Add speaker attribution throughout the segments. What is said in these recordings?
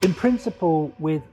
Speaker 1: In principle, with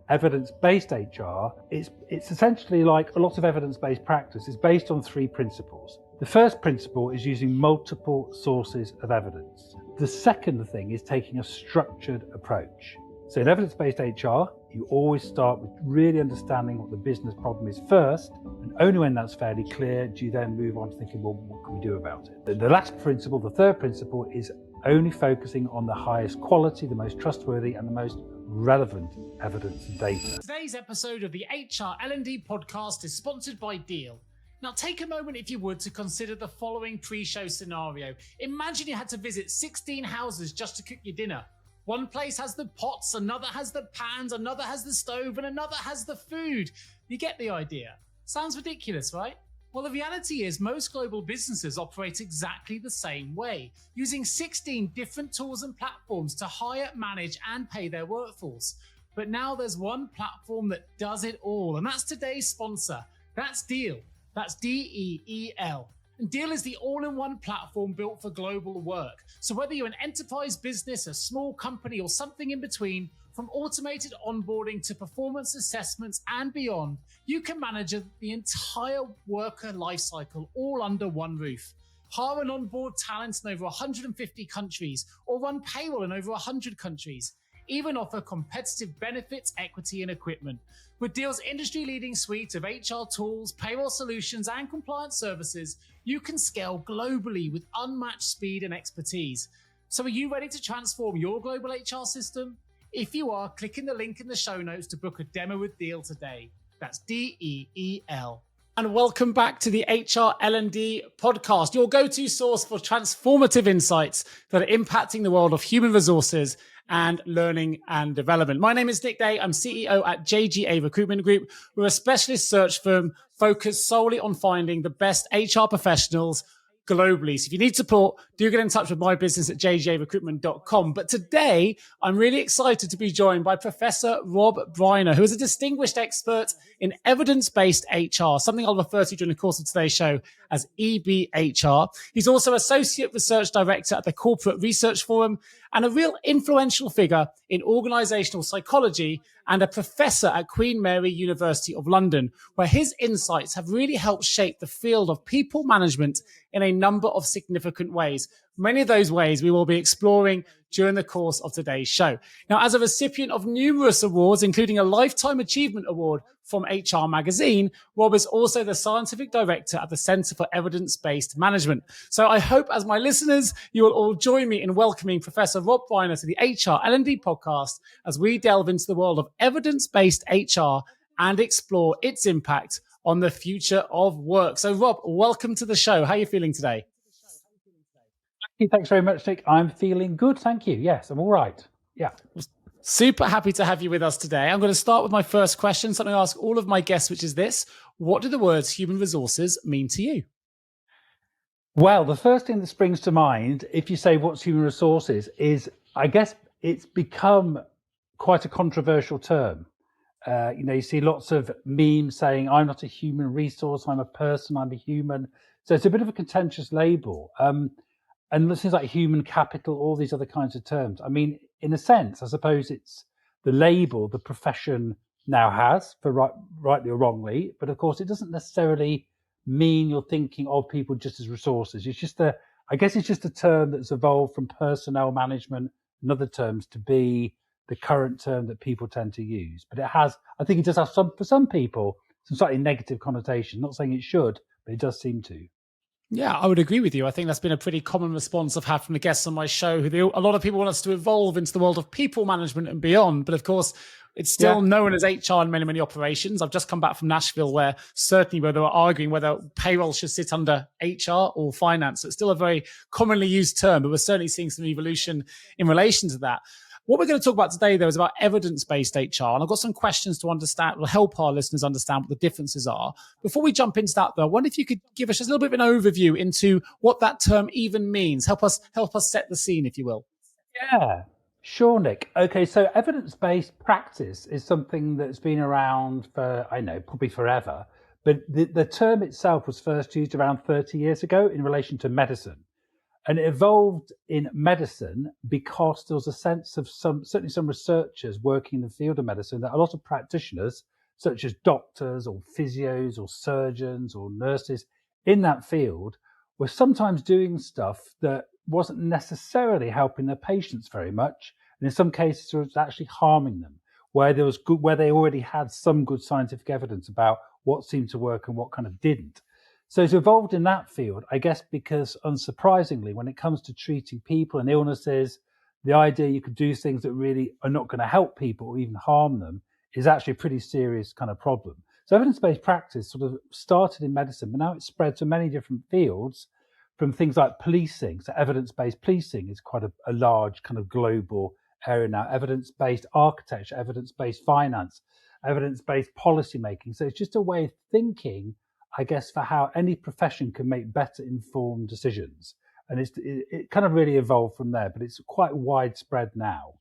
Speaker 1: evidence-based HR, it's essentially like a lot of evidence-based practice is based on three principles. The first principle is using multiple sources of evidence. The second thing is taking a structured approach. So in evidence-based HR, you always start with really understanding what the business problem is first, and only when that's fairly clear do you then move on to thinking, well, what can we do about it? The last principle, the third principle, is only focusing on the highest quality, the most trustworthy, and the most relevant evidence and data.
Speaker 2: Today's episode of the HR L&D Podcast is sponsored by Deal. Now take a moment, if you would, to consider the following pre-show scenario. Imagine you had to visit 16 houses just to cook your dinner. One place has the pots, another has the pans, another has the stove, and another has the food. You get the idea. Sounds ridiculous, right? Well, the reality is most global businesses operate exactly the same way, using 16 different tools and platforms to hire, manage, and pay their workforce. But now there's one platform that does it all, and that's today's sponsor. That's Deal. That's DEEL. And Deal is the all-in-one platform built for global work. So whether you're an enterprise business, a small company, or something in between, from automated onboarding to performance assessments and beyond, you can manage the entire worker lifecycle all under one roof. Hire and onboard talent in over 150 countries or run payroll in over 100 countries. Even offer competitive benefits, equity, and equipment. With Deal's industry-leading suite of HR tools, payroll solutions, and compliance services, you can scale globally with unmatched speed and expertise. So are you ready to transform your global HR system? If you are, click in the link in the show notes to book a demo with Deal today. That's DEEL. And welcome back to the HR L&D Podcast, your go-to source for transformative insights that are impacting the world of human resources and learning and development. My name is Nick Day. I'm CEO at JGA Recruitment Group. We're a specialist search firm focused solely on finding the best HR professionals globally. So if you need support, do get in touch with my business at jgarecruitment.com. But today, I'm really excited to be joined by Professor Rob Briner, who is a distinguished expert in evidence-based HR, something I'll refer to during the course of today's show as EBHR. He's also Associate Research Director at the Corporate Research Forum and a real influential figure in organisational psychology and a professor at Queen Mary University of London, where his insights have really helped shape the field of people management in a number of significant ways. Many of those ways we will be exploring during the course of today's show. Now, as a recipient of numerous awards, including a Lifetime Achievement Award from HR Magazine, Rob is also the Scientific Director at the Centre for Evidence-Based Management. So I hope, as my listeners, you will all join me in welcoming Professor Rob Briner to the HR L&D Podcast as we delve into the world of evidence-based HR and explore its impact on the future of work. So Rob, welcome to the show. How are you feeling today?
Speaker 1: Thanks very much, Nick. I'm feeling good, thank you. Yes, I'm all right. Yeah.
Speaker 2: Super happy to have you with us today. I'm going to start with my first question, something I ask all of my guests, which is this. What do the words human resources mean to you?
Speaker 1: Well, the first thing that springs to mind, if you say what's human resources, is I guess it's become quite a controversial term. You see lots of memes saying, I'm not a human resource, I'm a person, I'm a human. So it's a bit of a contentious label. And things like human capital, all these other kinds of terms. I mean, in a sense, I suppose it's the label the profession now has, for rightly or wrongly. But of course, it doesn't necessarily mean you're thinking of people just as resources. It's just I guess it's just a term that's evolved from personnel management and other terms to be the current term that people tend to use. But I think it does have for some people, some slightly negative connotation. Not saying it should, but it does seem to.
Speaker 2: Yeah, I would agree with you. I think that's been a pretty common response I've had from the guests on my show. A lot of people want us to evolve into the world of people management and beyond. But of course, it's still known as HR in many, many operations. I've just come back from Nashville where they were arguing whether payroll should sit under HR or finance. So it's still a very commonly used term, but we're certainly seeing some evolution in relation to that. What we're going to talk about today, though, is about evidence-based HR. And I've got some questions to understand, will help our listeners understand what the differences are. Before we jump into that, though, I wonder if you could give us just a little bit of an overview into what that term even means. Help us set the scene, if you will.
Speaker 1: Yeah, sure, Nick. Okay, so evidence-based practice is something that's been around for, probably forever. But the term itself was first used around 30 years ago in relation to medicine. And it evolved in medicine because there was a sense of certainly some researchers working in the field of medicine, that a lot of practitioners, such as doctors or physios or surgeons or nurses in that field, were sometimes doing stuff that wasn't necessarily helping their patients very much. And in some cases, it was actually harming them, where they already had some good scientific evidence about what seemed to work and what kind of didn't. So it's evolved in that field, I guess, because unsurprisingly, when it comes to treating people and illnesses, the idea you could do things that really are not going to help people or even harm them is actually a pretty serious kind of problem. So evidence-based practice sort of started in medicine, but now it's spread to many different fields, from things like policing. So evidence-based policing is quite a large kind of global area now. Evidence-based architecture, evidence-based finance, evidence-based policy making. So it's just a way of thinking, I guess, for how any profession can make better informed decisions. And it kind of really evolved from there, but it's quite widespread now.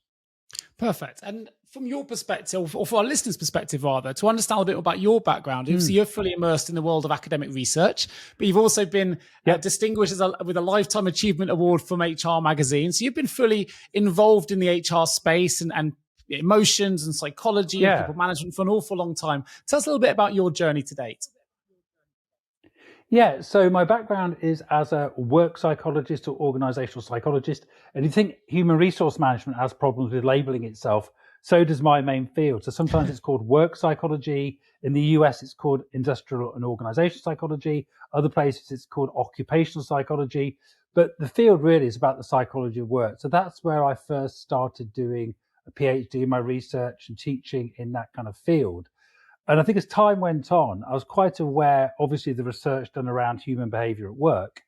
Speaker 2: Perfect. And from your perspective, or for our listeners' perspective rather, to understand a bit about your background, so you're fully immersed in the world of academic research, but you've also been distinguished with a Lifetime Achievement Award from HR Magazine. So you've been fully involved in the HR space and emotions and psychology and people management for an awful long time. Tell us a little bit about your journey to date.
Speaker 1: Yeah, so my background is as a work psychologist or organisational psychologist. And you think human resource management has problems with labelling itself, so does my main field. So sometimes it's called work psychology. In the US, it's called industrial and organisational psychology. Other places, it's called occupational psychology. But the field really is about the psychology of work. So that's where I first started doing a PhD in my research and teaching in that kind of field. And I think as time went on, I was quite aware, obviously, the research done around human behavior at work,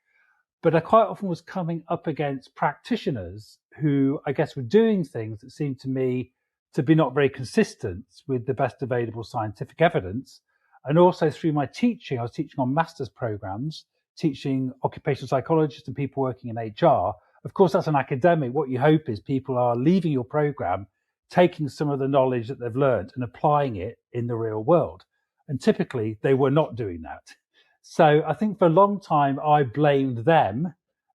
Speaker 1: but I quite often was coming up against practitioners who, I guess, were doing things that seemed to me to be not very consistent with the best available scientific evidence. And also through my teaching, I was teaching on master's programs, teaching occupational psychologists and people working in HR. Of course, as an academic, what you hope is people are leaving your program taking some of the knowledge that they've learned and applying it in the real world. And typically they were not doing that. So I think for a long time, I blamed them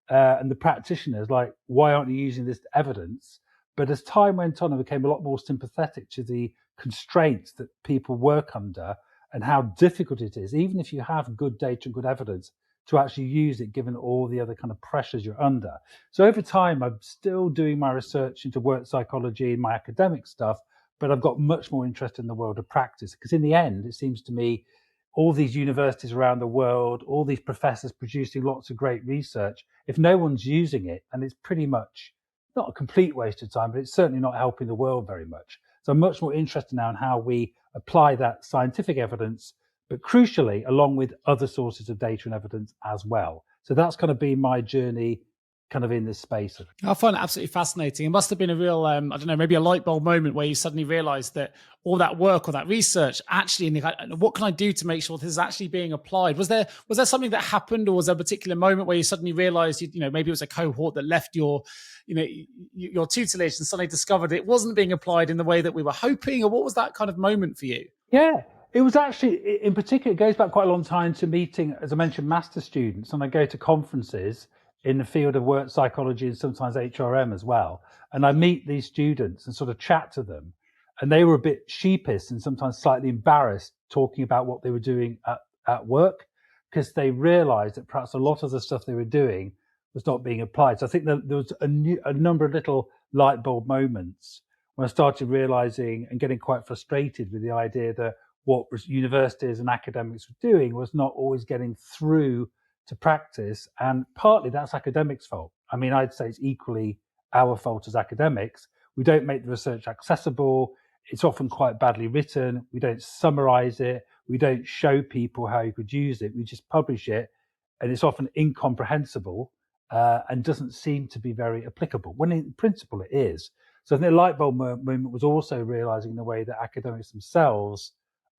Speaker 1: and the practitioners, like, why aren't you using this evidence? But as time went on, I became a lot more sympathetic to the constraints that people work under and how difficult it is, even if you have good data and good evidence, to actually use it, given all the other kind of pressures you're under. So over time, I'm still doing my research into work psychology and my academic stuff, but I've got much more interest in the world of practice, because in the end, it seems to me, all these universities around the world, all these professors producing lots of great research, if no one's using it, and it's pretty much not a complete waste of time, but it's certainly not helping the world very much. So I'm much more interested now in how we apply that scientific evidence, but crucially, along with other sources of data and evidence as well. So that's kind of been my journey kind of in this space.
Speaker 2: I find it absolutely fascinating. It must have been a real, I don't know, maybe a light bulb moment where you suddenly realized that all that work or that research actually, what can I do to make sure this is actually being applied? Was there something that happened, or was there a particular moment where you suddenly realized, maybe it was a cohort that left your tutelage and suddenly discovered it wasn't being applied in the way that we were hoping? Or what was that kind of moment for you?
Speaker 1: Yeah, it was actually, in particular, it goes back quite a long time to meeting, as I mentioned, master students, and I go to conferences in the field of work psychology and sometimes HRM as well. And I meet these students and sort of chat to them. And they were a bit sheepish and sometimes slightly embarrassed talking about what they were doing at work, because they realized that perhaps a lot of the stuff they were doing was not being applied. So I think that there was a number of little light bulb moments when I started realizing and getting quite frustrated with the idea that what universities and academics were doing was not always getting through to practice. And partly that's academics' fault. I mean, I'd say it's equally our fault as academics. We don't make the research accessible. It's often quite badly written. We don't summarize it. We don't show people how you could use it. We just publish it, and it's often incomprehensible and doesn't seem to be very applicable, when in principle it is. So I think the light bulb moment was also realizing the way that academics themselves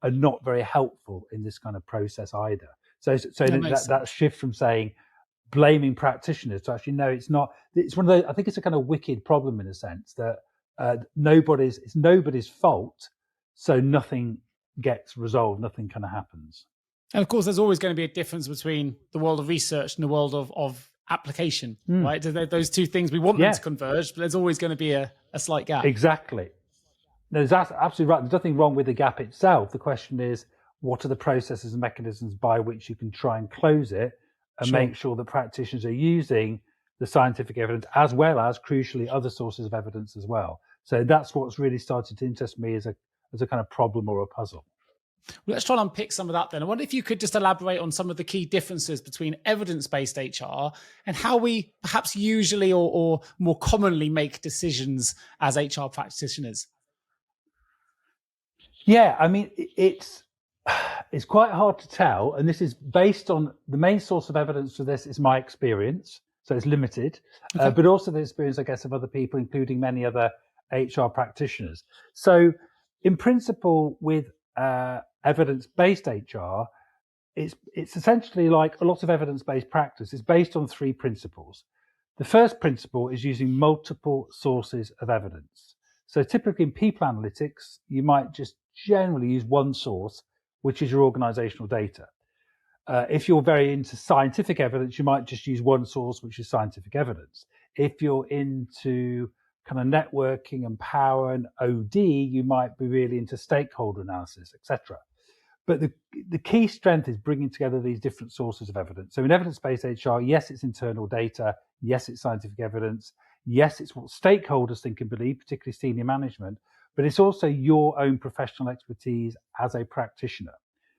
Speaker 1: are not very helpful in this kind of process either. So that shift from saying blaming practitioners to actually, no, it's not. It's one of those, I think it's a kind of wicked problem in a sense that it's nobody's fault, so nothing gets resolved, nothing kind of happens.
Speaker 2: And of course, there's always going to be a difference between the world of research and the world of application, right? Those two things, we want them to converge, but there's always going to be a slight gap.
Speaker 1: Exactly. There's absolutely right. There's nothing wrong with the gap itself. The question is, what are the processes and mechanisms by which you can try and close it and make sure that practitioners are using the scientific evidence as well as, crucially, other sources of evidence as well. So that's what's really started to interest me as a kind of problem or a puzzle.
Speaker 2: Well, let's try and unpick some of that then. I wonder if you could just elaborate on some of the key differences between evidence-based HR and how we perhaps usually or more commonly make decisions as HR practitioners.
Speaker 1: Yeah, I mean, it's quite hard to tell. And this is based on the main source of evidence for this is my experience. So it's limited, but also the experience, I guess, of other people, including many other HR practitioners. So in principle, with evidence-based HR, it's essentially like a lot of evidence-based practice. It's based on three principles. The first principle is using multiple sources of evidence. So typically in people analytics, you might just generally use one source, which is your organizational data. If you're very into scientific evidence, you might just use one source, which is scientific evidence. If you're into kind of networking and power and OD, you might be really into stakeholder analysis, etc. But the key strength is bringing together these different sources of evidence. So in evidence-based HR, yes, it's internal data. Yes, it's scientific evidence. Yes, it's what stakeholders think and believe, particularly senior management, but it's also your own professional expertise as a practitioner.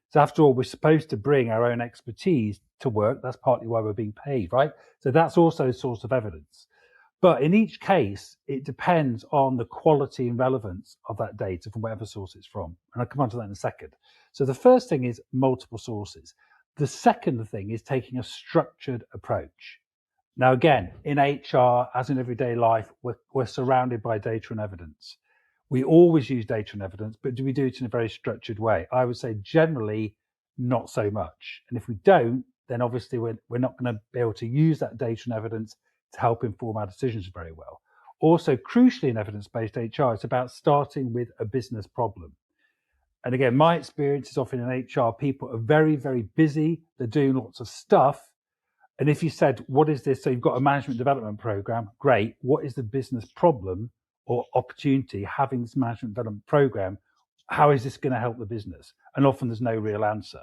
Speaker 1: So after all, we're supposed to bring our own expertise to work. That's partly why we're being paid, right? So that's also a source of evidence. But in each case, it depends on the quality and relevance of that data from whatever source it's from. And I'll come on to that in a second. So the first thing is multiple sources. The second thing is taking a structured approach. Now, again, in HR, as in everyday life, we're surrounded by data and evidence. We always use data and evidence, but do we do it in a very structured way? I would say generally not so much. And if we don't, then obviously we're not going to be able to use that data and evidence to help inform our decisions very well. Also, crucially in evidence-based HR, it's about starting with a business problem. And again, my experience is often in HR, people are very, very busy. They're doing lots of stuff. And if you said, what is this? So you've got a management development program. Great. What is the business problem or opportunity having this management development program? How is this going to help the business? And often there's no real answer.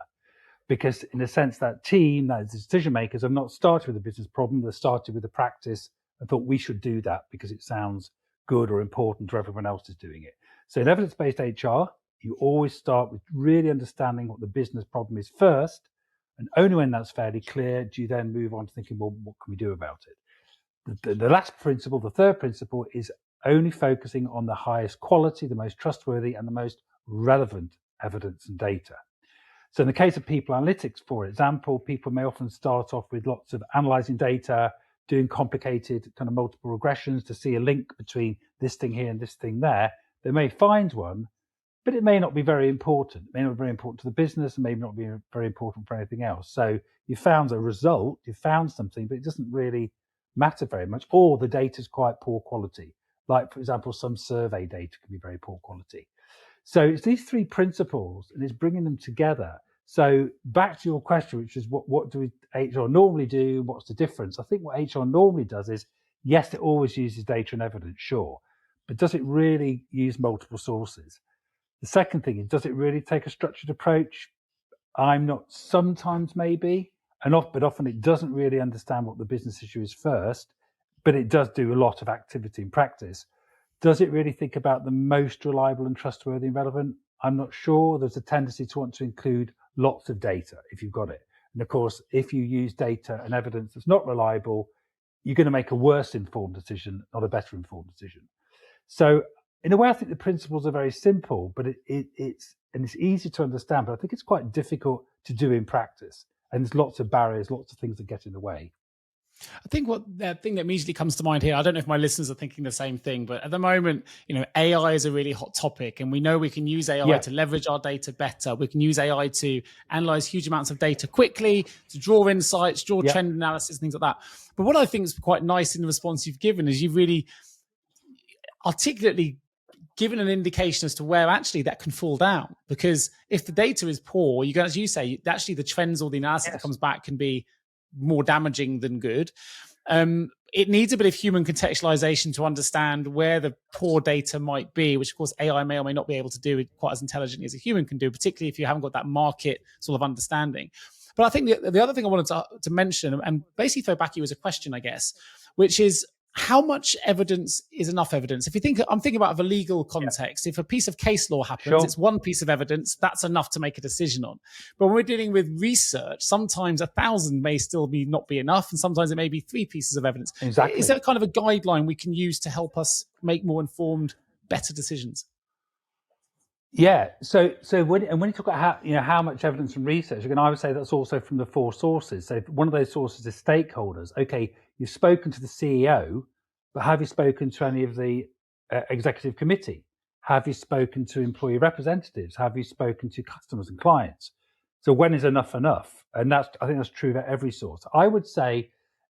Speaker 1: Because in a sense, that team, that decision makers have not started with a business problem. They started with a practice and thought we should do that because it sounds good or important to everyone else is doing it. So in evidence-based HR, you always start with really understanding what the business problem is first. And only when that's fairly clear, do you then move on to thinking, well, what can we do about it? The last principle, the third principle, is only focusing on the highest quality, the most trustworthy, and the most relevant evidence and data. So in the case of people analytics, for example, people may often start off with lots of analyzing data, doing complicated kind of multiple regressions to see a link between this thing here and this thing there. They may find one, but it may not be very important. It may not be very important to the business and may not be very important for anything else. So you found a result, you found something, but it doesn't really matter very much, or the data is quite poor quality. Like, for example, some survey data can be very poor quality. So it's these three principles and it's bringing them together. So back to your question, which is what do HR normally do? What's the difference? I think what HR normally does is, yes, it always uses data and evidence, sure, but does it really use multiple sources? The second thing is, does it really take a structured approach? I'm not, sometimes maybe, but often it doesn't really understand what the business issue is first, but it does do a lot of activity in practice. Does it really think about the most reliable and trustworthy and relevant? I'm not sure. There's a tendency to want to include lots of data if you've got it. And of course, if you use data and evidence that's not reliable, you're going to make a worse informed decision, not a better informed decision. So in a way, I think the principles are very simple, but it's easy to understand, but I think it's quite difficult to do in practice. And there's lots of barriers, lots of things that get in the way.
Speaker 2: I think what the thing that immediately comes to mind here, I don't know if my listeners are thinking the same thing, but at the moment, AI is a really hot topic, and we know we can use AI to leverage our data better. We can use AI to analyze huge amounts of data quickly, to draw insights, draw trend analysis, things like that. But what I think is quite nice in the response you've given is you've really articulately given an indication as to where actually that can fall down. Because if the data is poor, as you say, actually the trends or the analysis that comes back can be more damaging than good. It needs a bit of human contextualization to understand where the poor data might be, which of course AI may or may not be able to do quite as intelligently as a human can do, particularly if you haven't got that market sort of understanding. But I think the other thing I wanted to mention, and basically throw back at you as a question, I guess, which is how much evidence is enough evidence? If you think, I'm thinking about the legal context. If a piece of case law happens, it's one piece of evidence, that's enough to make a decision on. But when we're dealing with research, sometimes 1,000 may still not be enough, and sometimes it may be 3 pieces of evidence.
Speaker 1: Exactly.
Speaker 2: Is there kind of a guideline we can use to help us make more informed, better decisions?
Speaker 1: Yeah. So when you talk about how much evidence from research, again, I would say that's also from the 4 sources. So if one of those sources is stakeholders. Okay, you've spoken to the CEO, but have you spoken to any of the executive committee? Have you spoken to employee representatives? Have you spoken to customers and clients? So when is enough enough? And I think that's true for every source. I would say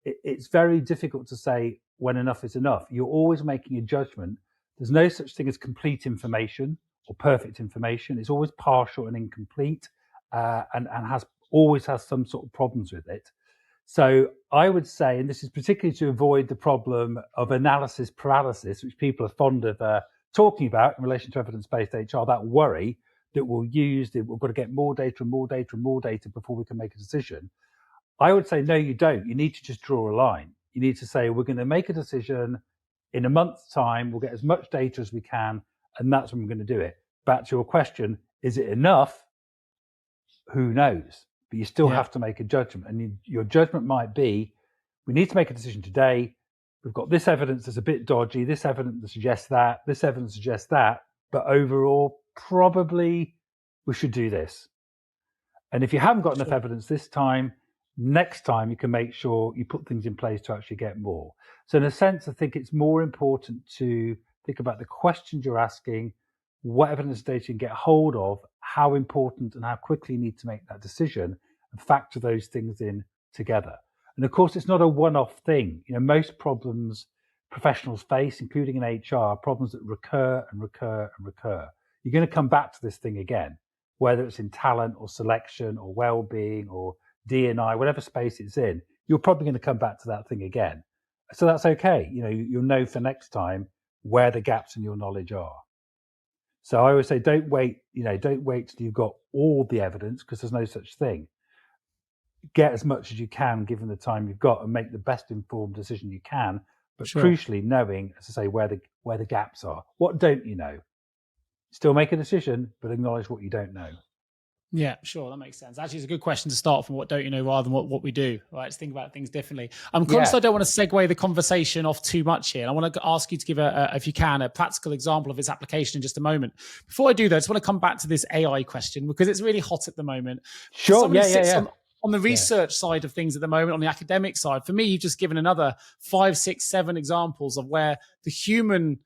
Speaker 1: it's very difficult to say when enough is enough. You're always making a judgment. There's no such thing as complete information or perfect information. It's always partial and incomplete, and always has some sort of problems with it. So I would say, and this is particularly to avoid the problem of analysis paralysis, which people are fond of talking about in relation to evidence-based HR, that worry that we've got to get more data and more data and more data before we can make a decision. I would say, no, you don't. You need to just draw a line. You need to say, we're going to make a decision in a month's time. We'll get as much data as we can, and that's when we're going to do it. Back to your question, is it enough? Who knows? But you still have to make a judgment. And your judgment might be, we need to make a decision today. We've got this evidence that's a bit dodgy, this evidence that suggests that, this evidence suggests that. But overall, probably we should do this. And if you haven't got enough evidence this time, next time you can make sure you put things in place to actually get more. So in a sense, I think it's more important to think about the questions you're asking, what evidence data you can get hold of, how important and how quickly you need to make that decision, and factor those things in together. And of course, it's not a one-off thing. Most problems professionals face, including in HR, are problems that recur and recur and recur. You're going to come back to this thing again, whether it's in talent or selection or well-being or D&I, whatever space it's in, you're probably going to come back to that thing again. So that's okay. You'll know for next time where the gaps in your knowledge are. So I always say, don't wait till you've got all the evidence, because there's no such thing. Get as much as you can given the time you've got and make the best informed decision you can, but crucially knowing, as I say, where the gaps are. What don't you know? Still make a decision, but acknowledge what you don't know.
Speaker 2: Yeah, sure. That makes sense. Actually, it's a good question to start from what don't you know rather than what we do, right? Let's think about things differently. I'm conscious I don't want to segue the conversation off too much here. And I want to ask you to give, if you can, a practical example of its application in just a moment. Before I do that, I just want to come back to this AI question because it's really hot at the moment.
Speaker 1: Sure,
Speaker 2: On the research side of things at the moment, on the academic side, for me, you've just given another 5, 6, 7 examples of where the human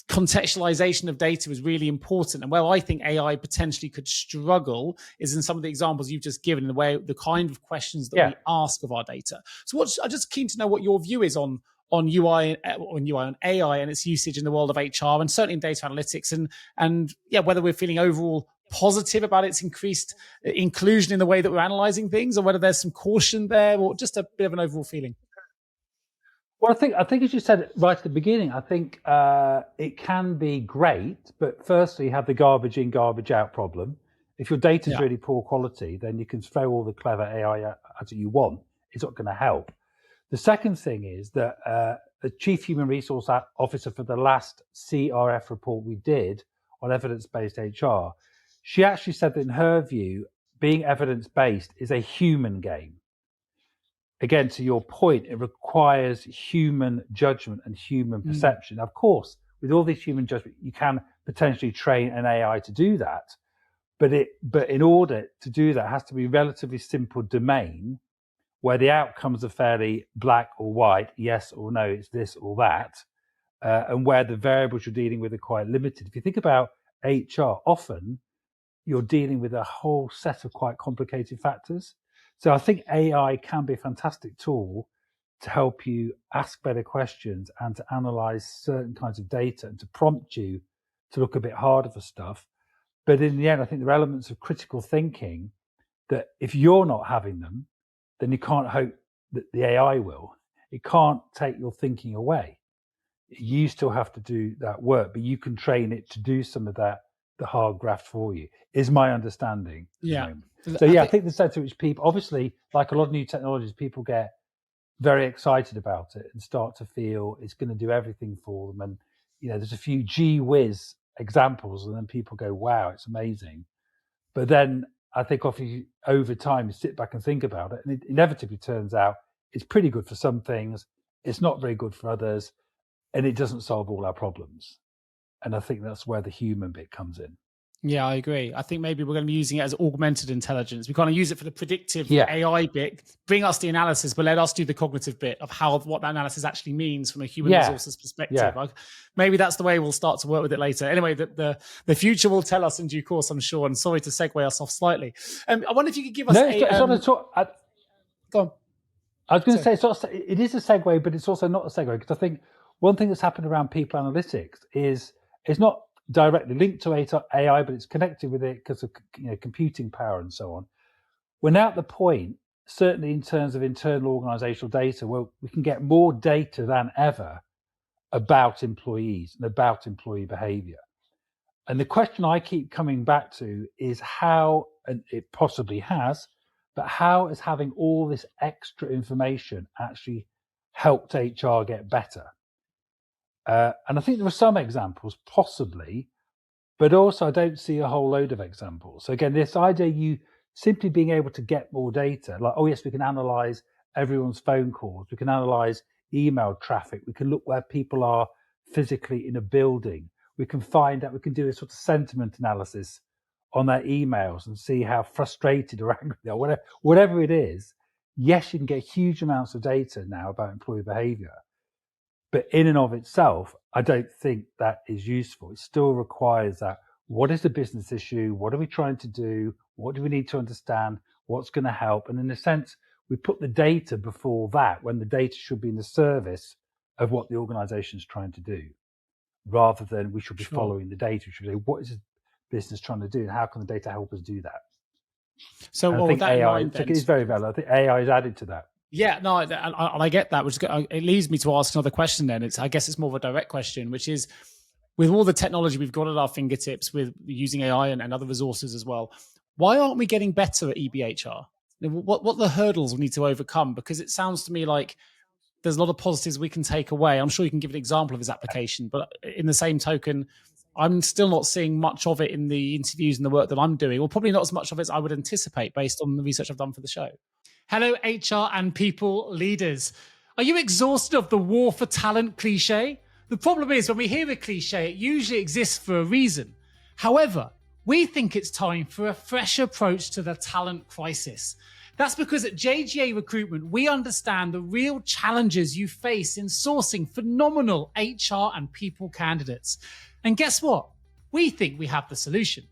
Speaker 2: contextualization of data is really important, and where I think AI potentially could struggle is in some of the examples you've just given, in the way, the kind of questions that we ask of our data. So I'm just keen to know what your view is on UI and AI and its usage in the world of HR and certainly in data analytics, and whether we're feeling overall positive about its increased inclusion in the way that we're analyzing things, or whether there's some caution there, or just a bit of an overall feeling.
Speaker 1: Well, I think as you said right at the beginning, I think it can be great, but firstly, you have the garbage in, garbage out problem. If your data is really poor quality, then you can throw all the clever AI at it you want. It's not going to help. The second thing is that the Chief Human Resource Officer for the last CRF report we did on evidence-based HR, she actually said that in her view, being evidence-based is a human game. Again, to your point, it requires human judgment and human perception. Of course, with all this human judgment, you can potentially train an AI to do that. But in order to do that, it has to be a relatively simple domain where the outcomes are fairly black or white, yes or no, it's this or that, and where the variables you're dealing with are quite limited. If you think about HR, often you're dealing with a whole set of quite complicated factors. So I think AI can be a fantastic tool to help you ask better questions and to analyze certain kinds of data and to prompt you to look a bit harder for stuff. But in the end, I think there are elements of critical thinking that if you're not having them, then you can't hope that the AI will. It can't take your thinking away. You still have to do that work, but you can train it to do some of that, the hard graft for you, is my understanding at the moment. So I think the sense in which people, obviously, like a lot of new technologies, people get very excited about it and start to feel it's going to do everything for them. And, there's a few gee whiz examples, and then people go, wow, it's amazing. But then I think over time, you sit back and think about it, and it inevitably turns out it's pretty good for some things. It's not very good for others, and it doesn't solve all our problems. And I think that's where the human bit comes in.
Speaker 2: Yeah, I agree. I think maybe we're going to be using it as augmented intelligence. We kind of use it for the predictive AI bit, bring us the analysis, but let us do the cognitive bit of what that analysis actually means from a human resources perspective. Yeah. Maybe that's the way we'll start to work with it later. Anyway, the future will tell us in due course, I'm sure. And sorry to segue us off slightly. I wonder if you could give us go on.
Speaker 1: I was going to say it is a segue, but it's also not a segue, because I think one thing that's happened around people analytics is it's not directly linked to AI, but it's connected with it because of computing power and so on. We're now at the point, certainly in terms of internal organisational data, where we can get more data than ever about employees and about employee behaviour. And the question I keep coming back to is how, and it possibly has, but how is having all this extra information actually helped HR get better? And I think there are some examples, possibly, but also I don't see a whole load of examples. So again, this idea you simply being able to get more data, like, oh yes, we can analyze everyone's phone calls, we can analyze email traffic, we can look where people are physically in a building, we can find out, we can do a sort of sentiment analysis on their emails and see how frustrated or angry they are, whatever it is. Yes, you can get huge amounts of data now about employee behavior. But in and of itself, I don't think that is useful. It still requires that. What is the business issue? What are we trying to do? What do we need to understand? What's going to help? And in a sense, we put the data before that, when the data should be in the service of what the organisation is trying to do, rather than we should be following the data. We should say, what is the business trying to do, and how can the data help us do that?
Speaker 2: So I think AI
Speaker 1: is very valid. I think AI is added to that.
Speaker 2: Yeah, no, and I get that, which it leads me to ask another question then. I guess it's more of a direct question, which is, with all the technology we've got at our fingertips, with using AI and other resources as well, why aren't we getting better at EBHR? What are the hurdles we need to overcome? Because it sounds to me like there's a lot of positives we can take away. I'm sure you can give an example of his application, but in the same token, I'm still not seeing much of it in the interviews and the work that I'm doing, or probably not as much of it as I would anticipate based on the research I've done for the show. Hello, HR and people leaders. Are you exhausted of the war for talent cliche? The problem is, when we hear a cliche, it usually exists for a reason. However, we think it's time for a fresh approach to the talent crisis. That's because at JGA Recruitment, we understand the real challenges you face in sourcing phenomenal HR and people candidates. And guess what? We think we have the solution.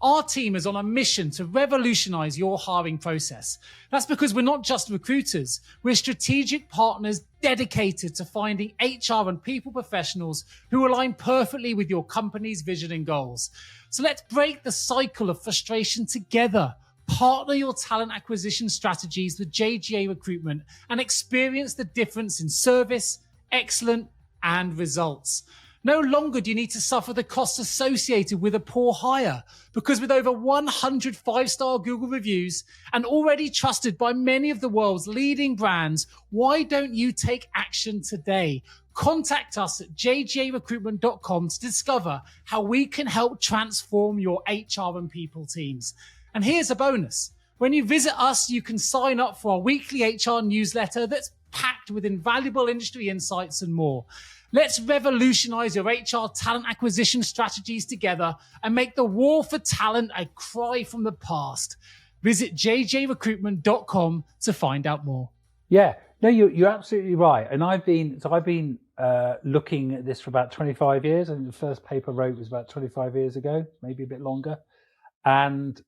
Speaker 2: Our team is on a mission to revolutionize your hiring process. That's because we're not just recruiters. We're strategic partners dedicated to finding HR and people professionals who align perfectly with your company's vision and goals. So let's break the cycle of frustration together. Partner your talent acquisition strategies with JGA Recruitment and experience the difference in service, excellence, and results. No longer do you need to suffer the costs associated with a poor hire, because with over 100 five-star Google reviews and already trusted by many of the world's leading brands, why don't you take action today? Contact us at jgarecruitment.com to discover how we can help transform your HR and people teams. And here's a bonus. When you visit us, you can sign up for our weekly HR newsletter that's packed with invaluable industry insights and more. Let's revolutionize your HR talent acquisition strategies together and make the war for talent a cry from the past. Visit jjrecruitment.com to find out more.
Speaker 1: Yeah, no, you're absolutely right. And I've been looking at this for about 25 years. And the first paper I wrote was about 25 years ago, maybe a bit longer. And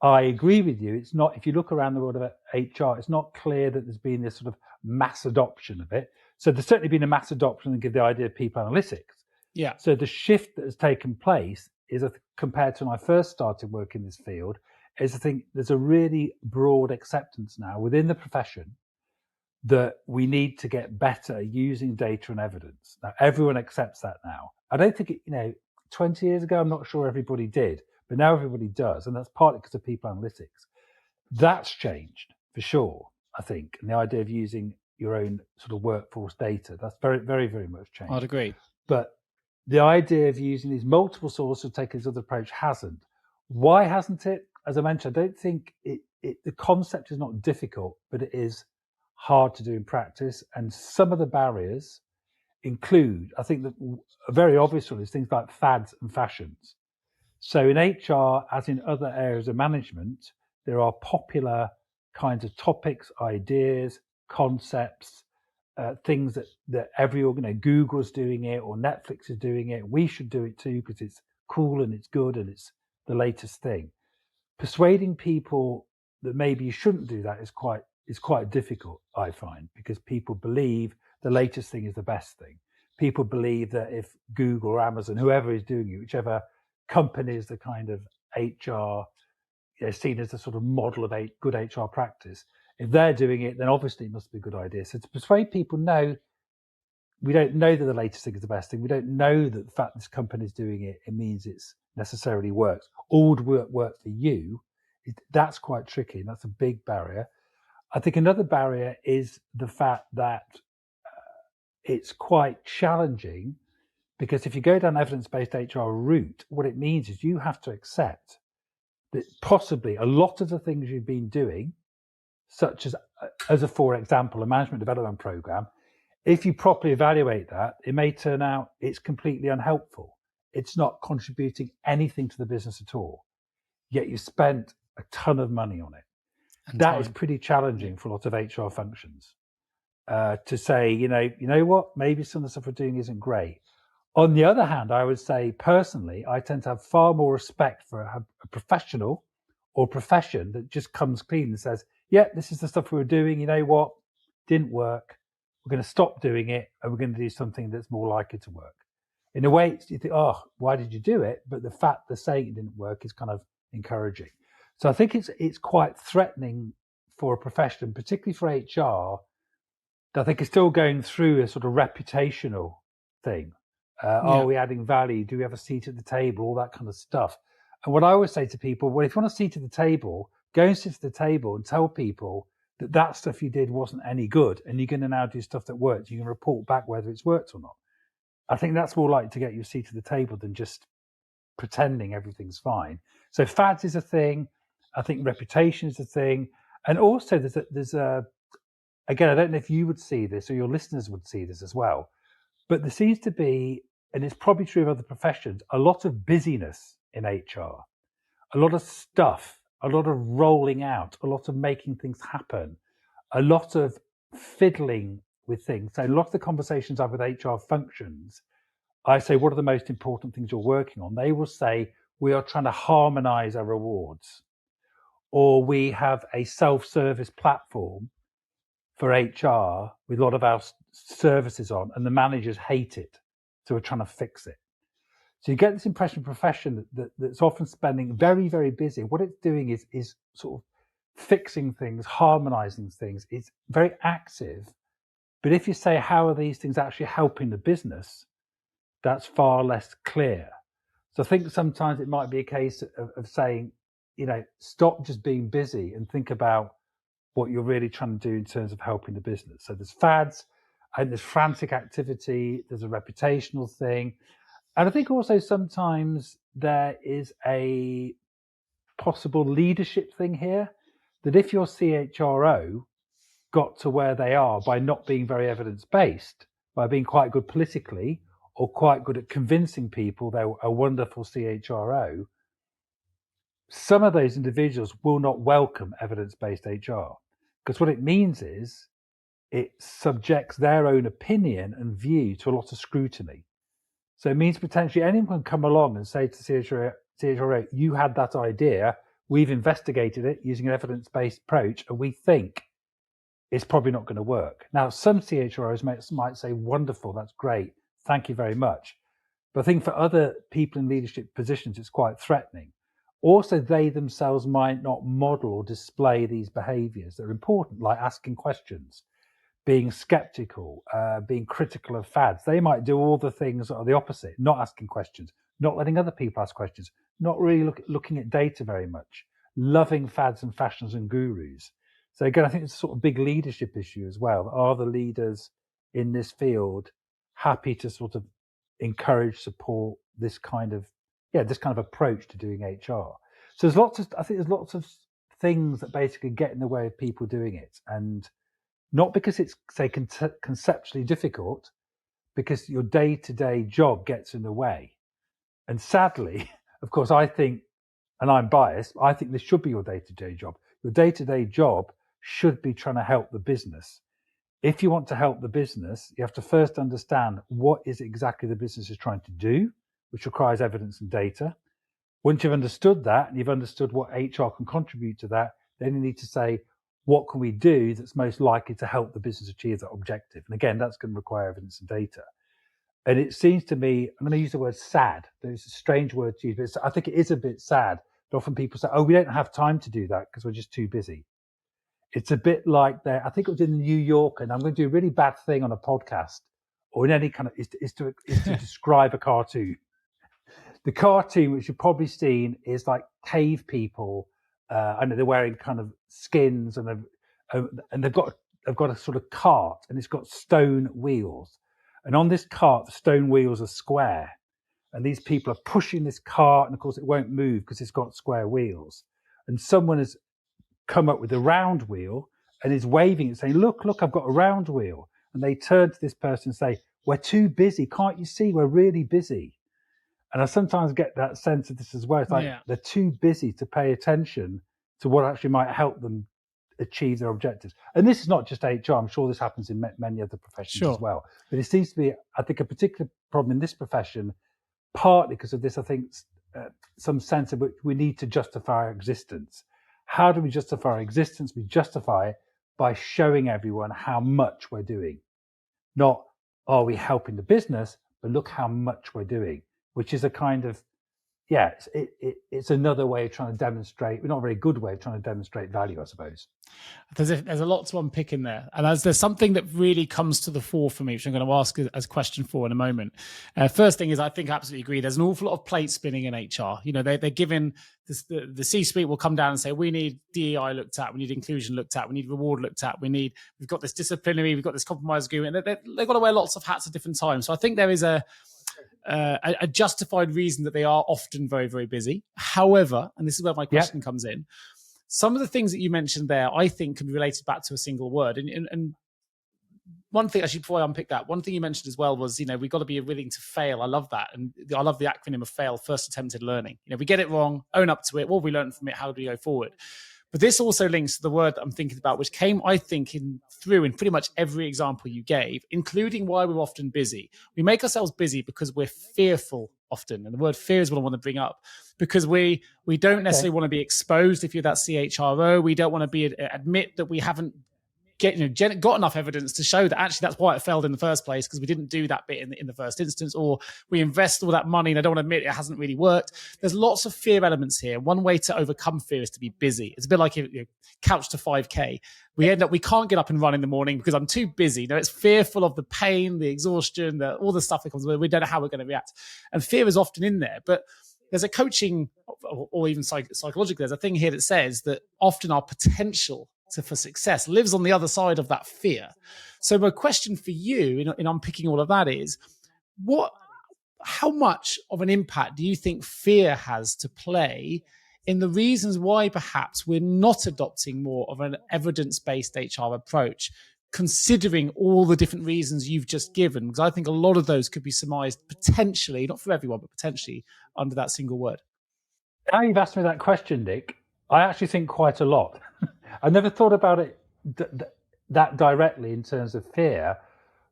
Speaker 1: I agree with you. It's not, if you look around the world of HR, it's not clear that there's been this sort of mass adoption of it. So there's certainly been a mass adoption and give the idea of people analytics.
Speaker 2: Yeah.
Speaker 1: So the shift that has taken place is, compared to when I first started working in this field, is I think there's a really broad acceptance now within the profession that we need to get better using data and evidence. Now, everyone accepts that now. I don't think, 20 years ago, I'm not sure everybody did, but now everybody does. And that's partly because of people analytics. That's changed for sure, I think. And the idea of using your own sort of workforce data, that's very, very, very much changed.
Speaker 3: I'd agree.
Speaker 1: But the idea of using these multiple sources, taking this other approach hasn't. Why hasn't it? As I mentioned, I don't think the concept is not difficult, but it is hard to do in practice. And some of the barriers include, I think that a very obvious one is things like fads and fashions. So in HR, as in other areas of management, there are popular kinds of topics, ideas, concepts, things that every Google's doing it or Netflix is doing it. We should do it too because it's cool and it's good and it's the latest thing. Persuading people that maybe you shouldn't do that is quite difficult, I find, because people believe the latest thing is the best thing. People believe that if Google or Amazon, whoever is doing it, whichever company is the kind of HR seen as the sort of model of a good HR practice, if they're doing it, then obviously it must be a good idea. So to persuade people, no, we don't know that the latest thing is the best thing. We don't know that the fact this company is doing it, it means it's necessarily works. All would work for you. That's quite tricky. And that's a big barrier. I think another barrier is the fact that it's quite challenging because if you go down evidence-based HR route, what it means is you have to accept that possibly a lot of the things you've been doing, such as for example, a management development program, if you properly evaluate that, it may turn out it's completely unhelpful. It's not contributing anything to the business at all. Yet you spent a ton of money on it. And that is pretty challenging for a lot of HR functions. To say, you know what, maybe some of the stuff we're doing isn't great. On the other hand, I would say personally, I tend to have far more respect for a professional or profession that just comes clean and says, yeah, this is the stuff we were doing. You know what, didn't work. We're going to stop doing it and we're going to do something that's more likely to work. In a way, you think, oh, why did you do it? But the fact that saying it didn't work is kind of encouraging. So I think it's quite threatening for a profession, particularly for HR, that I think is still going through a sort of reputational thing. Are we adding value? Do we have a seat at the table? All that kind of stuff. And what I always say to people, well, if you want a seat at the table, go and sit at the table and tell people that stuff you did wasn't any good and you're going to now do stuff that worked. You can report back whether it's worked or not. I think that's more likely to get you a seat at the table than just pretending everything's fine. So fads is a thing. I think reputation is a thing. And also there's a again, I don't know if you would see this or your listeners would see this as well, but there seems to be, and it's probably true of other professions, a lot of busyness in HR, a lot of stuff, a lot of rolling out, a lot of making things happen, a lot of fiddling with things. So a lot of the conversations I have with HR functions, I say, what are the most important things you're working on? They will say, we are trying to harmonize our rewards, or we have a self-service platform for HR with a lot of our services on, and the managers hate it. So we're trying to fix it. So you get this impression of profession that's often spending very, very busy. What it's doing is sort of fixing things, harmonizing things. It's very active. But if you say, how are these things actually helping the business? That's far less clear. So I think sometimes it might be a case of saying, stop just being busy and think about what you're really trying to do in terms of helping the business. So there's fads, and there's frantic activity, there's a reputational thing. And I think also sometimes there is a possible leadership thing here, that if your CHRO got to where they are by not being very evidence-based, by being quite good politically or quite good at convincing people they're a wonderful CHRO, some of those individuals will not welcome evidence-based HR. Because what it means is it subjects their own opinion and view to a lot of scrutiny. So it means potentially anyone can come along and say to CHRO, you had that idea, we've investigated it using an evidence-based approach, and we think it's probably not going to work. Now, some CHROs might say, wonderful, that's great, thank you very much. But I think for other people in leadership positions, it's quite threatening. Also, they themselves might not model or display these behaviours that are important, like asking questions, being skeptical, being critical of fads. They might do all the things that are the opposite, not asking questions, not letting other people ask questions, not really looking at data very much, loving fads and fashions and gurus. So again, I think it's a sort of big leadership issue as well. Are the leaders in this field happy to sort of encourage, support this kind of approach to doing HR? So I think there's lots of things that basically get in the way of people doing it, and not because it's, say, conceptually difficult, because your day-to-day job gets in the way. And sadly, of course, I think, and I'm biased, I think this should be your day-to-day job. Your day-to-day job should be trying to help the business. If you want to help the business, you have to first understand what is exactly the business is trying to do, which requires evidence and data. Once you've understood that, and you've understood what HR can contribute to that, then you need to say, what can we do that's most likely to help the business achieve that objective? And again, that's going to require evidence and data. And it seems to me, I'm going to use the word sad. It's a strange word to use, but I think it is a bit sad that often people say, oh, we don't have time to do that because we're just too busy. It's a bit like that. I think it was in the New Yorker, and I'm going to do a really bad thing on a podcast or in any kind of, is to describe a cartoon. The cartoon, which you've probably seen, is like cave people. I know they're wearing kind of skins, and they've got a sort of cart, and it's got stone wheels. And on this cart, the stone wheels are square, and these people are pushing this cart, and of course it won't move because it's got square wheels. And someone has come up with a round wheel and is waving it, saying, "Look, I've got a round wheel." And they turn to this person and say, "We're too busy. Can't you see? We're really busy." And I sometimes get that sense of this as well. It's like they're too busy to pay attention to what actually might help them achieve their objectives. And this is not just HR. I'm sure this happens in many other professions as well. But it seems to be, I think, a particular problem in this profession, partly because of this, I think, some sense of which we need to justify our existence. How do we justify our existence? We justify it by showing everyone how much we're doing. Not, are we helping the business, but look how much we're doing. Which is a kind of, it's another way of trying to demonstrate, not a very good way of trying to demonstrate value, I suppose.
Speaker 2: There's a lot to unpick in there. And there's something that really comes to the fore for me, which I'm going to ask as question 4 in a moment. First thing is, I think I absolutely agree. There's an awful lot of plate spinning in HR. You know, they're given, the C-suite will come down and say, we need DEI looked at, we need inclusion looked at, we need reward looked at, we've got this disciplinary, we've got this compromise agreement. They've got to wear lots of hats at different times. So I think there is a justified reason that they are often very, very busy. However, and this is where my question comes in, some of the things that you mentioned there, I think, can be related back to a single word. And one thing, actually, before I unpick that, one thing you mentioned as well was, we've got to be willing to fail. I love that. And I love the acronym of FAIL, first attempted learning. We get it wrong, own up to it. What have we learned from it? How do we go forward? But this also links to the word that I'm thinking about, which came, I think, through in pretty much every example you gave, including why we're often busy. We make ourselves busy because we're fearful often. And the word fear is what I want to bring up, because we don't necessarily want to be exposed. If you're that CHRO, we don't want to admit that we haven't got enough evidence to show that actually that's why it failed in the first place, because we didn't do that bit in the first instance, or we invest all that money and I don't want to admit it hasn't really worked. There's lots of fear elements here. One way to overcome fear is to be busy. It's a bit like couch to 5K. We can't get up and run in the morning because I'm too busy. It's fearful of the pain, the exhaustion, all the stuff that comes with it. We don't know how we're going to react. And fear is often in there. But there's a coaching or even psychologically, there's a thing here that says that often our potential for success lives on the other side of that fear. So my question for you in unpicking all of that is, how much of an impact do you think fear has to play in the reasons why perhaps we're not adopting more of an evidence-based HR approach, considering all the different reasons you've just given? Because I think a lot of those could be surmised potentially, not for everyone, but potentially under that single word.
Speaker 1: Now you've asked me that question, Nick, I actually think quite a lot. I never thought about it that directly in terms of fear,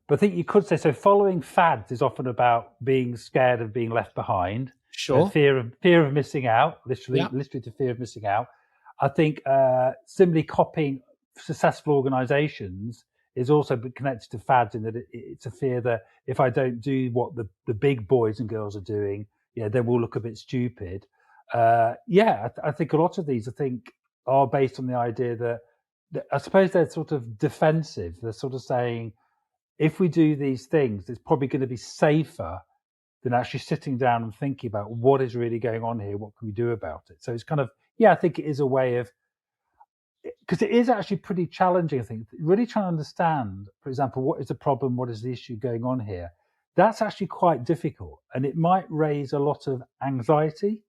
Speaker 1: but I think you could say, so following fads is often about being scared of being left behind.
Speaker 2: Sure.
Speaker 1: Fear of missing out, literally to fear of missing out. I think similarly copying successful organizations is also connected to fads, in that it's a fear that if I don't do what the big boys and girls are doing, then we'll look a bit stupid. I think a lot of these, are based on the idea that I suppose they're sort of defensive. They're sort of saying, if we do these things, it's probably going to be safer than actually sitting down and thinking about what is really going on here, what can we do about it. So it's kind of, I think it is a way of, because it is actually pretty challenging, I think, really trying to understand, for example, what is the problem, what is the issue going on here. That's actually quite difficult, and it might raise a lot of anxiety,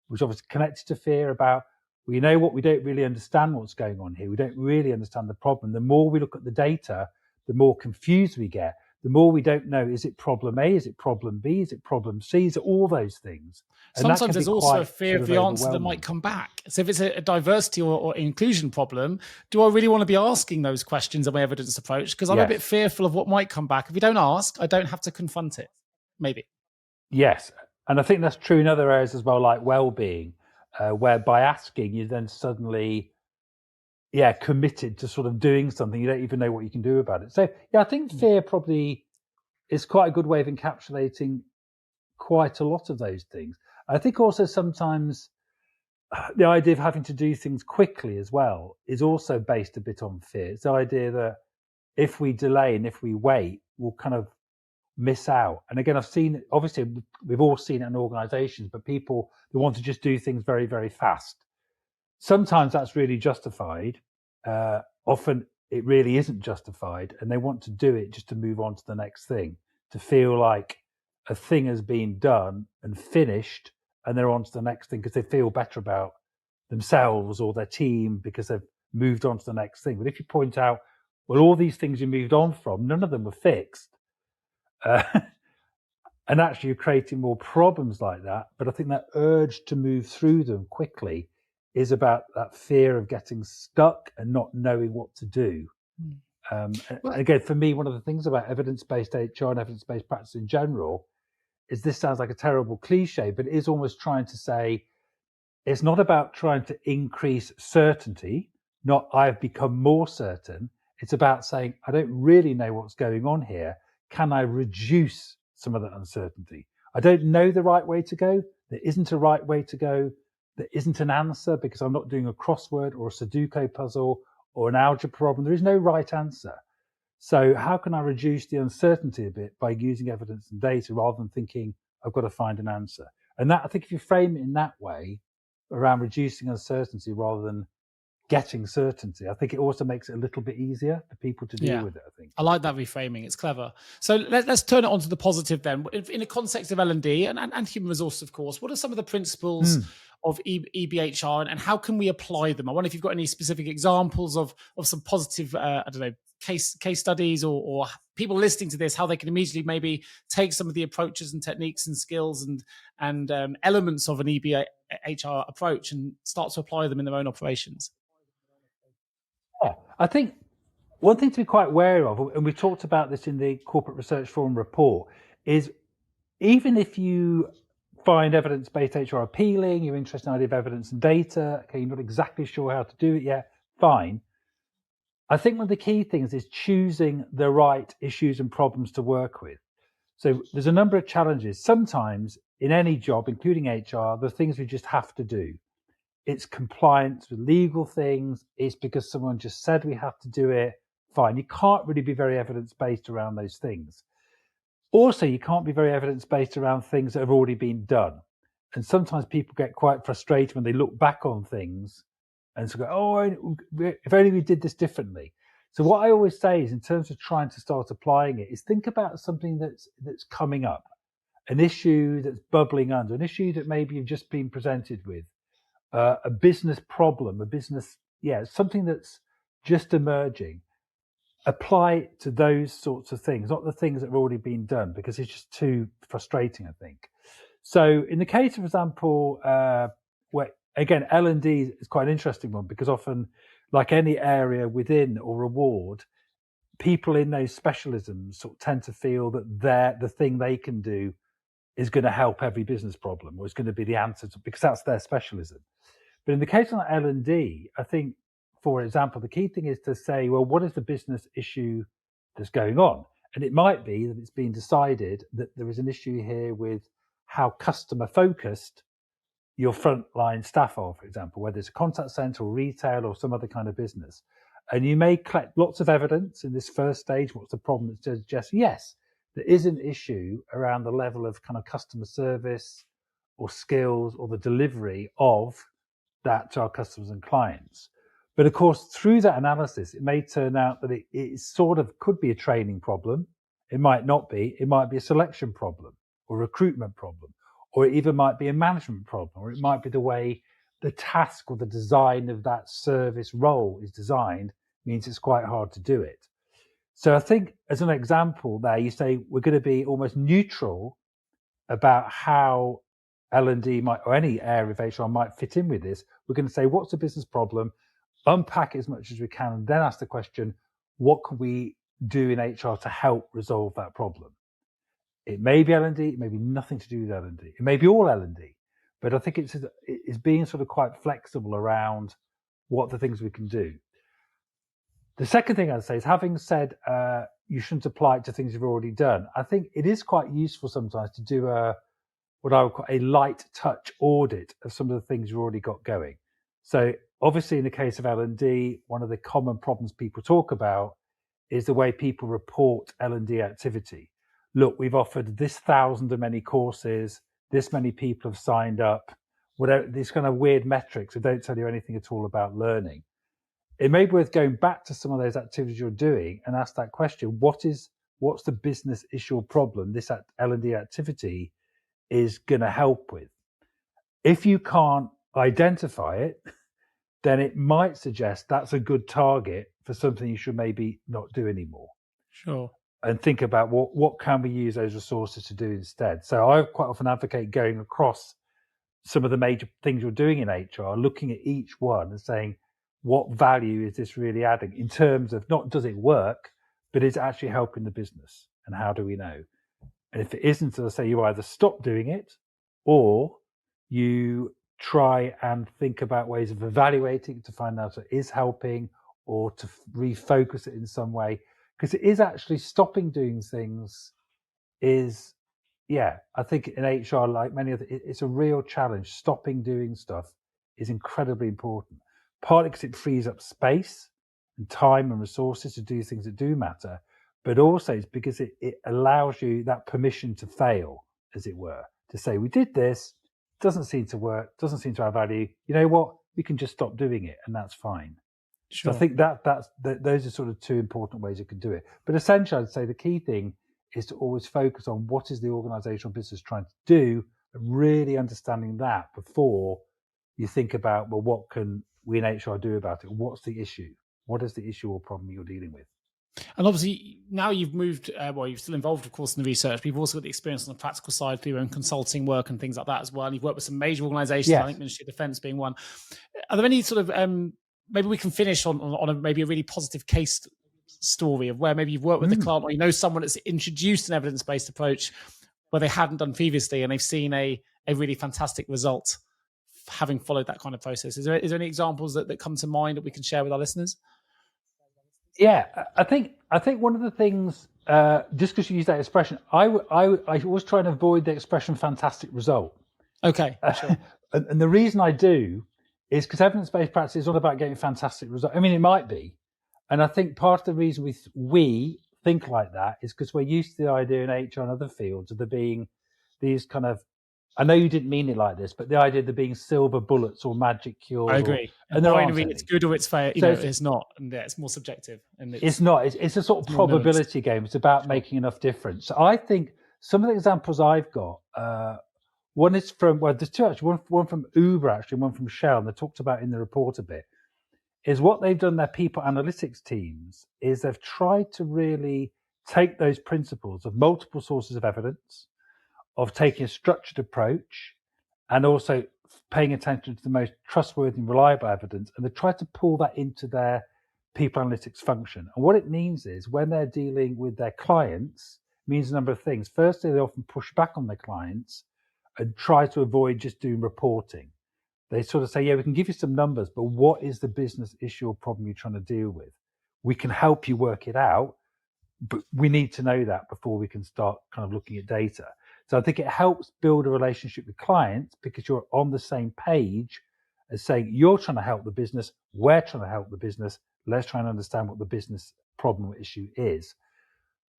Speaker 1: which obviously connected to fear about, we know what we don't really understand what's going on here. We don't really understand the problem. The more we look at the data, the more confused we get. The more we don't know, is it problem A? Is it problem B? Is it problem C? Is it all those things? And
Speaker 2: sometimes there's also a fear of the answer that might come back. So if it's a diversity or inclusion problem, do I really want to be asking those questions in my evidence approach? Because I'm a bit fearful of what might come back. If you don't ask, I don't have to confront it, maybe.
Speaker 1: Yes. And I think that's true in other areas as well, like well-being, where by asking, you then suddenly, committed to sort of doing something. You don't even know what you can do about it. So, I think fear probably is quite a good way of encapsulating quite a lot of those things. I think also sometimes the idea of having to do things quickly as well is also based a bit on fear. It's the idea that if we delay and if we wait, we'll kind of miss out. And again, I've seen, obviously, we've all seen it in organizations, but people who want to just do things very, very fast. Sometimes that's really justified. Often it really isn't justified, and they want to do it just to move on to the next thing, to feel like a thing has been done and finished, and they're on to the next thing because they feel better about themselves or their team because they've moved on to the next thing. But if you point out, well, all these things you moved on from, none of them were fixed. And actually you're creating more problems like that. But I think that urge to move through them quickly is about that fear of getting stuck and not knowing what to do. Again, for me, one of the things about evidence-based HR and evidence-based practice in general is, this sounds like a terrible cliche, but it is almost trying to say, it's not about trying to increase certainty, not I've become more certain. It's about saying, I don't really know what's going on here. Can I reduce some of that uncertainty? I don't know the right way to go. There isn't a right way to go. There isn't an answer because I'm not doing a crossword or a Sudoku puzzle or an algebra problem. There is no right answer. So how can I reduce the uncertainty a bit by using evidence and data rather than thinking I've got to find an answer? And that, I think if you frame it in that way, around reducing uncertainty rather than getting certainty, I think it also makes it a little bit easier for people to deal with it, I think.
Speaker 2: I like that reframing. It's clever. So let's turn it on to the positive then. In the context of L&D and human resources, of course, what are some of the principles of EBHR and how can we apply them? I wonder if you've got any specific examples of some positive, case studies or people listening to this, how they can immediately maybe take some of the approaches and techniques and skills and elements of an EBHR approach and start to apply them in their own operations.
Speaker 1: Yeah, I think one thing to be quite wary of, and we talked about this in the Corporate Research Forum report, is even if you find evidence-based HR appealing, you're interested in the idea of evidence and data, okay, you're not exactly sure how to do it yet, fine. I think one of the key things is choosing the right issues and problems to work with. So there's a number of challenges. Sometimes in any job, including HR, the things we just have to do. It's compliance with legal things. It's because someone just said we have to do it. Fine. You can't really be very evidence-based around those things. Also, you can't be very evidence-based around things that have already been done. And sometimes people get quite frustrated when they look back on things and so go, oh, if only we did this differently. So what I always say is, in terms of trying to start applying it, is think about something that's coming up, an issue that's bubbling under, an issue that maybe you've just been presented with, a business problem, something that's just emerging. Apply it to those sorts of things, not the things that have already been done, because it's just too frustrating, I think. So in the case, for example, where again, L&D is quite an interesting one, because often, like any area within or award, people in those specialisms sort of tend to feel that the thing they can do is going to help every business problem, or is going to be the answer because that's their specialism. But in the case of L&D, I think, for example, the key thing is to say, well, what is the business issue that's going on? And it might be that it's been decided that there is an issue here with how customer focused your frontline staff are, for example, whether it's a contact center or retail or some other kind of business. And you may collect lots of evidence in this first stage. What's the problem? That suggests, yes, there is an issue around the level of kind of customer service or skills or the delivery of that to our customers and clients. But of course, through that analysis, it may turn out that it sort of could be a training problem. It might not be. It might be a selection problem or recruitment problem, or it even might be a management problem, or it might be the way the task or the design of that service role is designed means it's quite hard to do it. So I think as an example there, you say we're going to be almost neutral about how L&D might, or any area of HR might fit in with this. We're going to say, what's the business problem? Unpack it as much as we can, and then ask the question, what can we do in HR to help resolve that problem? It may be L&D, it may be nothing to do with L&D. It may be all L&D, but I think it's being sort of quite flexible around what the things we can do. The second thing I'd say is, having said you shouldn't apply it to things you've already done, I think it is quite useful sometimes to do what I would call a light touch audit of some of the things you've already got going. So obviously in the case of L&D, one of the common problems people talk about is the way people report L&D activity. Look, we've offered this 1,000 of many courses, this many people have signed up, whatever, these kind of weird metrics that don't tell you anything at all about learning. It may be worth going back to some of those activities you're doing and ask that question, what's the business issue or problem this L&D activity is going to help with? If you can't identify it, then it might suggest that's a good target for something you should maybe not do anymore.
Speaker 2: Sure.
Speaker 1: And think about what can we use those resources to do instead. So I quite often advocate going across some of the major things you're doing in HR, looking at each one and saying, what value is this really adding in terms of not does it work, but is it actually helping the business, and how do we know? And if it isn't, as I say, you either stop doing it or you try and think about ways of evaluating to find out if it is helping, or to refocus it in some way. Because it is actually stopping doing things is, I think in HR, like many other, it's a real challenge. Stopping doing stuff is incredibly important, partly because it frees up space and time and resources to do things that do matter, but also it's because it allows you that permission to fail, as it were, to say, we did this, doesn't seem to work, doesn't seem to have value. You know what? We can just stop doing it, and that's fine.
Speaker 2: Sure.
Speaker 1: So I think those are sort of two important ways you can do it. But essentially, I'd say the key thing is to always focus on what is the organizational business trying to do, and really understanding that before you think about, well, what can we in HR do about it? What's the issue? What is the issue or problem you're dealing with?
Speaker 2: And obviously, now you've moved, you're still involved, of course, in the research, but you've also got the experience on the practical side through your own consulting work and things like that as well. And you've worked with some major organizations, yes. I think Ministry of Defence being one. Are there any sort of, maybe we can finish on maybe a really positive case story of where maybe you've worked with the client, or you know someone that's introduced an evidence-based approach where they hadn't done previously and they've seen a really fantastic result having followed that kind of process? Is there any examples that come to mind that we can share with our listeners?
Speaker 1: Yeah, I think one of the things, just because you use that expression, I was trying to avoid the expression "fantastic result."
Speaker 2: Okay, sure.
Speaker 1: And the reason I do is because evidence-based practice is all about getting fantastic results. I mean, it might be, and I think part of the reason we think like that is because we're used to the idea in HR and other fields of there being these kind of, I know you didn't mean it like this, but the idea of there being silver bullets or magic cures.
Speaker 2: I agree.
Speaker 1: And
Speaker 2: binary, it's good or it's fair. It's not, and it's more subjective. And it's
Speaker 1: not. It's a sort of probability game. It's about making enough difference. So I think some of the examples I've got, one is from, well, there's two actually. One from Uber actually, one from Shell, and they talked about in the report a bit. Is what they've done. Their people analytics teams is they've tried to really take those principles of multiple sources of evidence, of taking a structured approach, and also paying attention to the most trustworthy and reliable evidence, and they try to pull that into their people analytics function. And what it means is when they're dealing with their clients, it means a number of things. Firstly, they often push back on their clients and try to avoid just doing reporting. They sort of say, yeah, we can give you some numbers, but what is the business issue or problem you're trying to deal with? We can help you work it out, but we need to know that before we can start kind of looking at data. So I think it helps build a relationship with clients because you're on the same page as saying, you're trying to help the business, we're trying to help the business, let's try and understand what the business problem or issue is.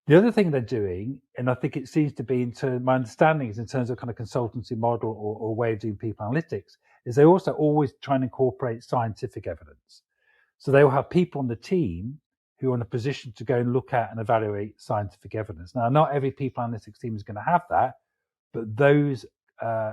Speaker 1: The other thing they're doing, and I think it seems to be my understanding is in terms of kind of consultancy model or way of doing people analytics, is they also always try and incorporate scientific evidence. So they will have people on the team who are in a position to go and look at and evaluate scientific evidence. Now, not every people analytics team is going to have that, but those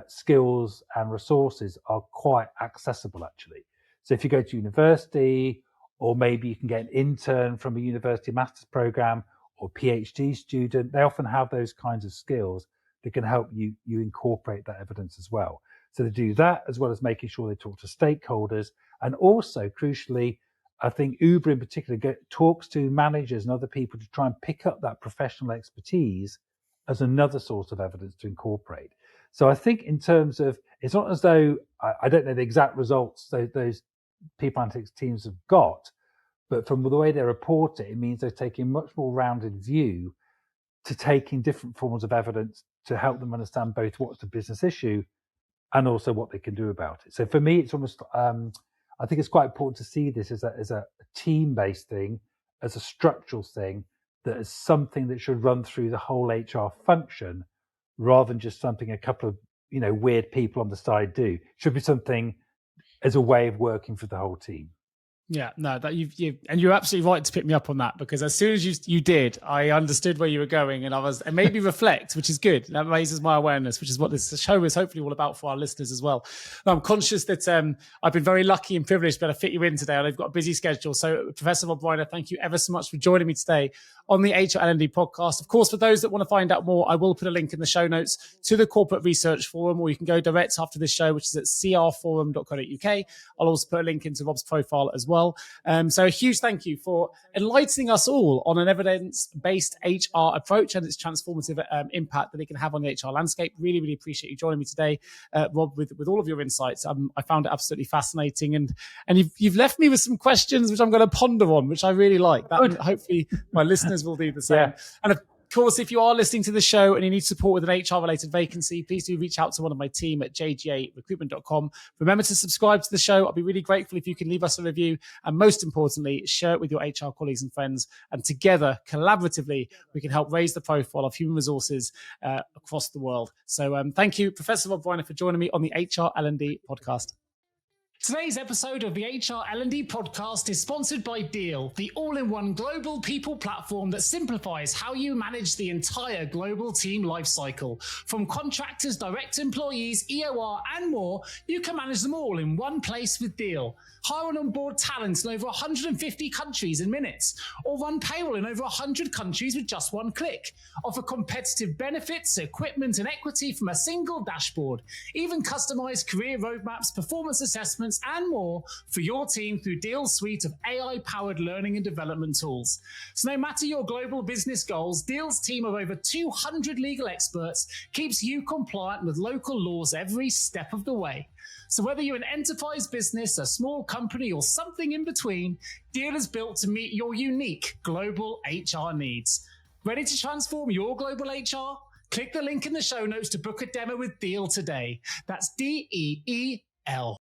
Speaker 1: skills and resources are quite accessible, actually. So if you go to university, or maybe you can get an intern from a university master's program or PhD student, they often have those kinds of skills that can help you incorporate that evidence as well. So they do that as well as making sure they talk to stakeholders. And also, crucially, I think Uber in particular talks to managers and other people to try and pick up that professional expertise as another source of evidence to incorporate. So I think in terms of, it's not as though, I don't know the exact results those people analytics teams have got, but from the way they report it, it means they're taking a much more rounded view to taking different forms of evidence to help them understand both what's the business issue and also what they can do about it. So for me, it's almost, I think it's quite important to see this as a team-based thing, as a structural thing, that is something that should run through the whole HR function rather than just something a couple of weird people on the side do. It should be something as a way of working for the whole team.
Speaker 2: Yeah, no, that and you're absolutely right to pick me up on that, because as soon as you did, I understood where you were going, and it made me reflect, which is good. That raises my awareness, which is what this show is hopefully all about for our listeners as well. Now, I'm conscious that I've been very lucky and privileged to be able to fit you in today, and I've got a busy schedule. So, Professor Rob Briner, thank you ever so much for joining me today on the HR L&D podcast. Of course, for those that want to find out more, I will put a link in the show notes to the Corporate Research Forum, or you can go direct after this show, which is at crforum.co.uk. I'll also put a link into Rob's profile as well. So a huge thank you for enlightening us all on an evidence-based HR approach and its transformative impact that it can have on the HR landscape. Really, really appreciate you joining me today, Rob, with all of your insights. I found it absolutely fascinating, and you've left me with some questions which I'm going to ponder on, which I really like. Hopefully my listeners will do the same. Yeah. And of course, if you are listening to the show and you need support with an HR-related vacancy, please do reach out to one of my team at jgarecruitment.com. Remember to subscribe to the show. I'll be really grateful if you can leave us a review. And most importantly, share it with your HR colleagues and friends. And together, collaboratively, we can help raise the profile of human resources across the world. So thank you, Professor Rob Briner, for joining me on the HR L&D podcast. Today's episode of the HR L&D podcast is sponsored by Deal, the all-in-one global people platform that simplifies how you manage the entire global team lifecycle. From contractors, direct employees, EOR, and more, you can manage them all in one place with Deal. Hire and onboard talent in over 150 countries in minutes, or run payroll in over 100 countries with just one click. Offer competitive benefits, equipment, and equity from a single dashboard. Even customize career roadmaps, performance assessments, and more for your team through Deal's suite of AI-powered learning and development tools. So no matter your global business goals, Deal's team of over 200 legal experts keeps you compliant with local laws every step of the way. So whether you're an enterprise business, a small company, or something in between, Deal is built to meet your unique global HR needs. Ready to transform your global HR? Click the link in the show notes to book a demo with Deal today. That's DEEL.